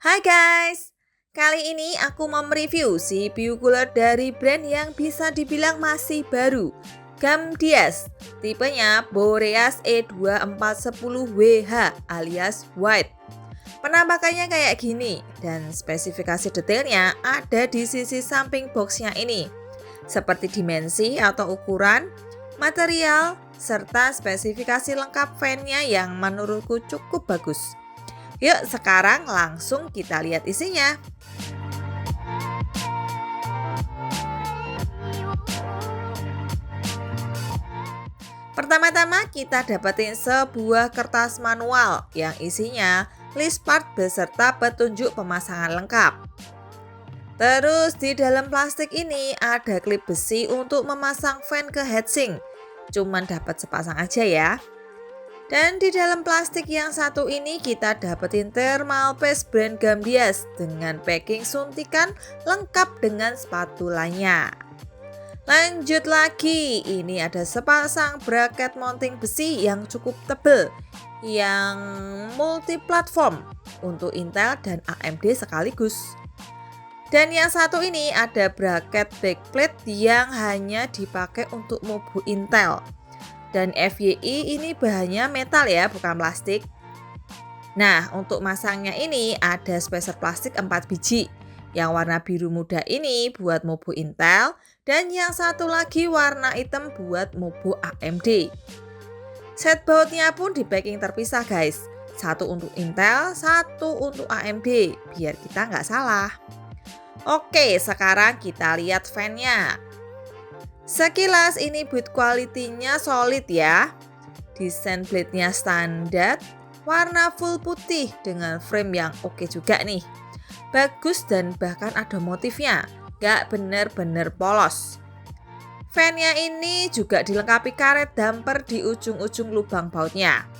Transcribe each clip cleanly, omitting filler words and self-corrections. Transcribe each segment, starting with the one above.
Hai guys, kali ini aku mau mereview CPU cooler dari brand yang bisa dibilang masih baru, Gamdias, tipenya Boreas E2410WH alias White. Penampakannya kayak gini dan spesifikasi detailnya ada di sisi samping boxnya ini, seperti dimensi atau ukuran, material, serta spesifikasi lengkap fan-nya yang menurutku cukup bagus. Yuk sekarang langsung kita lihat isinya. Pertama-tama kita dapetin sebuah kertas manual yang isinya list part beserta petunjuk pemasangan lengkap. Terus di dalam plastik ini ada klip besi untuk memasang fan ke heatsink. Cuman dapat sepasang aja ya. Dan di dalam plastik yang satu ini kita dapetin thermal paste brand Gamdias dengan packing suntikan lengkap dengan spatulanya. Lanjut lagi, ini ada sepasang bracket mounting besi yang cukup tebal yang multi platform untuk Intel dan AMD sekaligus. Dan yang satu ini ada bracket backplate yang hanya dipakai untuk mobile Intel. Dan FYI ini bahannya metal ya, bukan plastik. Nah, untuk masangnya ini ada spacer plastik 4 biji. Yang warna biru muda ini buat mobo Intel dan yang satu lagi warna hitam buat mobo AMD. Set bautnya pun di packing terpisah guys. Satu untuk Intel, satu untuk AMD, biar kita nggak salah. Oke, sekarang kita lihat fan-nya. Sekilas ini build quality-nya solid ya. Desain blade-nya standar, warna full putih dengan frame yang oke juga nih. Bagus dan bahkan ada motifnya, gak bener-bener polos. Fan-nya ini juga dilengkapi karet damper di ujung-ujung lubang bautnya.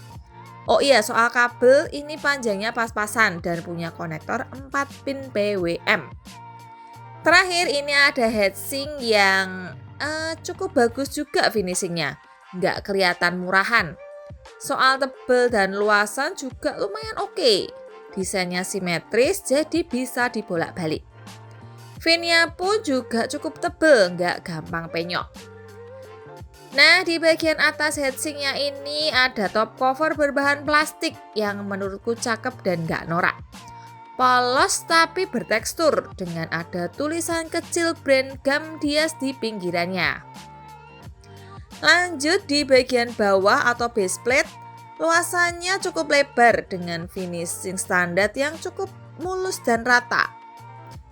Oh iya, soal kabel ini panjangnya pas-pasan dan punya konektor 4 pin PWM. Terakhir ini ada heatsink yang cukup bagus juga finishingnya, nggak kelihatan murahan. Soal tebal dan luasan juga lumayan oke. Desainnya simetris jadi bisa dibolak-balik. Fan-nya pun juga cukup tebal, nggak gampang penyok. Nah, di bagian atas heatsinknya ini ada top cover berbahan plastik yang menurutku cakep dan nggak norak. Polos tapi bertekstur dengan ada tulisan kecil brand Gamdias di pinggirannya. Lanjut di bagian bawah atau base plate, luasannya cukup lebar dengan finishing standar yang cukup mulus dan rata.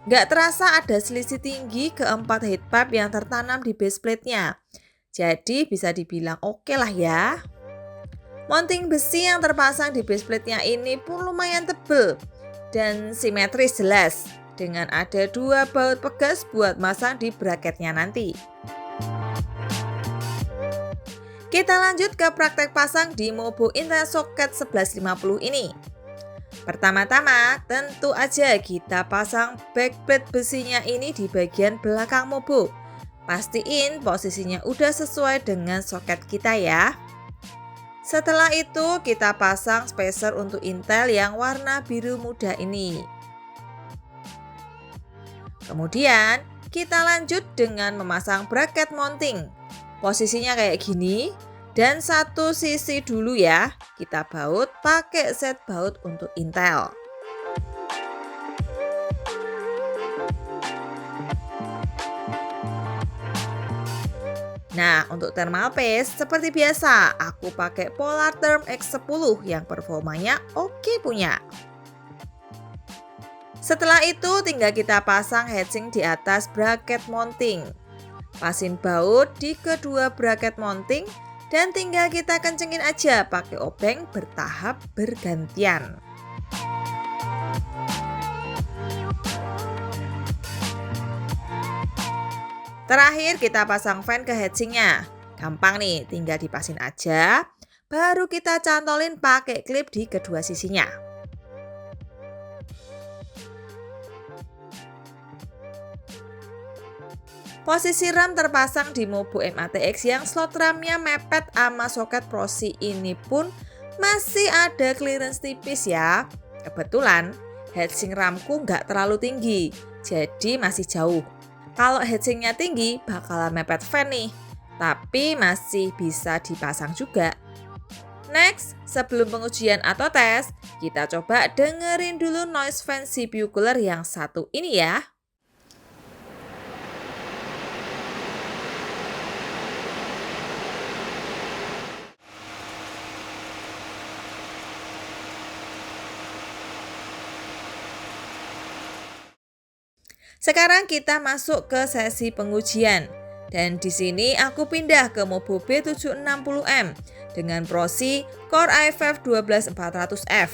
Nggak terasa ada selisih tinggi keempat heat pipe yang tertanam di base plate-nya. Jadi bisa dibilang oke lah ya. Mounting besi yang terpasang di base plate-nya ini pun lumayan tebal dan simetris jelas dengan ada 2 baut pegas buat masang di bracketnya nanti. Kita lanjut ke praktek pasang di mobo Intel Socket 1150 ini. Pertama-tama tentu aja kita pasang backplate besinya ini di bagian belakang mobo. Pastiin posisinya udah sesuai dengan soket kita ya. Setelah itu kita pasang spacer untuk Intel yang warna biru muda ini. Kemudian kita lanjut dengan memasang bracket mounting. Posisinya kayak gini dan satu sisi dulu ya. Kita baut pakai set baut untuk Intel. Nah, untuk thermal paste seperti biasa, aku pakai Polartherm X10 yang performanya oke punya. Setelah itu tinggal kita pasang heatsink di atas bracket mounting. Pasin baut di kedua bracket mounting dan tinggal kita kencengin aja pakai obeng bertahap bergantian. Terakhir kita pasang fan ke heatsinknya. Gampang nih, tinggal dipasin aja. Baru kita cantolin pakai klip di kedua sisinya. Posisi RAM terpasang di mobo MATX yang slot RAM-nya mepet sama soket proxy ini pun masih ada clearance tipis ya. Kebetulan heatsink RAM-ku nggak terlalu tinggi, jadi masih jauh. Kalau heatsinknya tinggi, bakalan mepet fan nih, tapi masih bisa dipasang juga. Next, sebelum pengujian atau tes, kita coba dengerin dulu noise fan CPU cooler yang satu ini ya. Sekarang kita masuk ke sesi pengujian. Dan di sini aku pindah ke Mobo B760M dengan prosi Core i5 12400F.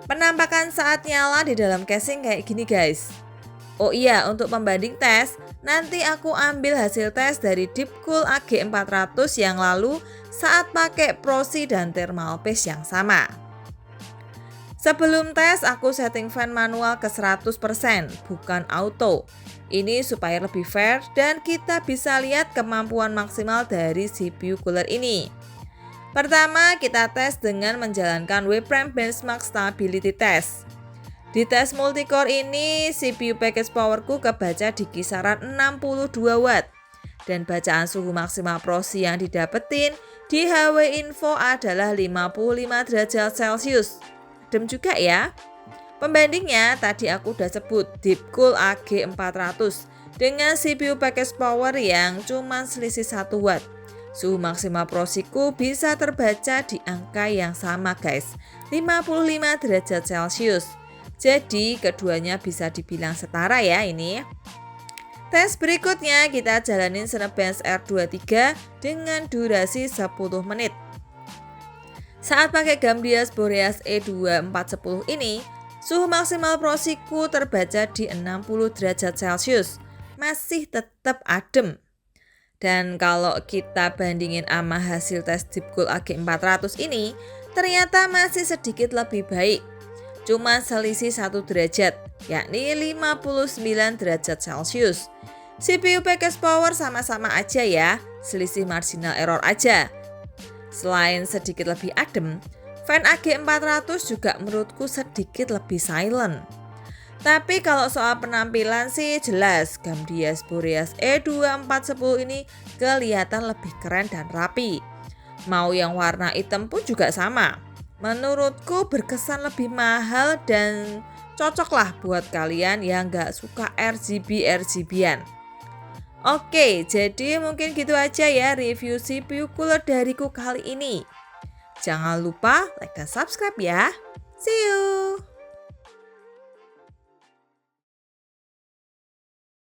Penampakan saat nyala di dalam casing kayak gini guys. Oh iya, untuk pembanding tes, nanti aku ambil hasil tes dari Deepcool AG400 yang lalu saat pakai prosi dan thermal paste yang sama. Sebelum tes, aku setting fan manual ke 100%, bukan auto. Ini supaya lebih fair dan kita bisa lihat kemampuan maksimal dari CPU cooler ini. Pertama, kita tes dengan menjalankan WPRAM Benchmark Stability Test. Di tes multicore ini, CPU package powerku kebaca di kisaran 62 watt. Dan bacaan suhu maksimal prosi yang didapetin di HW Info adalah 55 derajat Celcius. Adem juga ya. Pembandingnya tadi aku udah sebut Deepcool AG400 dengan CPU package power yang cuma selisih 1 watt. Suhu maksimal prosiku bisa terbaca di angka yang sama guys, 55 derajat Celcius. Jadi keduanya bisa dibilang setara ya ini. Tes berikutnya kita jalanin Cinebench R23 dengan durasi 10 menit. Saat pakai Gambias Boreas E2410 ini, suhu maksimal prosiku terbaca di 60 derajat Celcius, masih tetap adem. Dan kalau kita bandingin sama hasil tes Deepcool AG400 ini, ternyata masih sedikit lebih baik. Cuma selisih 1 derajat, yakni 59 derajat Celcius. CPU package power sama-sama aja ya, selisih marginal error aja. Selain sedikit lebih adem, fan AG400 juga menurutku sedikit lebih silent. Tapi kalau soal penampilan sih jelas Gambias Boreas E2410 ini kelihatan lebih keren dan rapi. Mau yang warna hitam pun juga sama. Menurutku berkesan lebih mahal dan cocok lah buat kalian yang gak suka RGB-RGB-an. Oke, jadi mungkin gitu aja ya review CPU cooler dariku kali ini. Jangan lupa like dan subscribe ya. See you!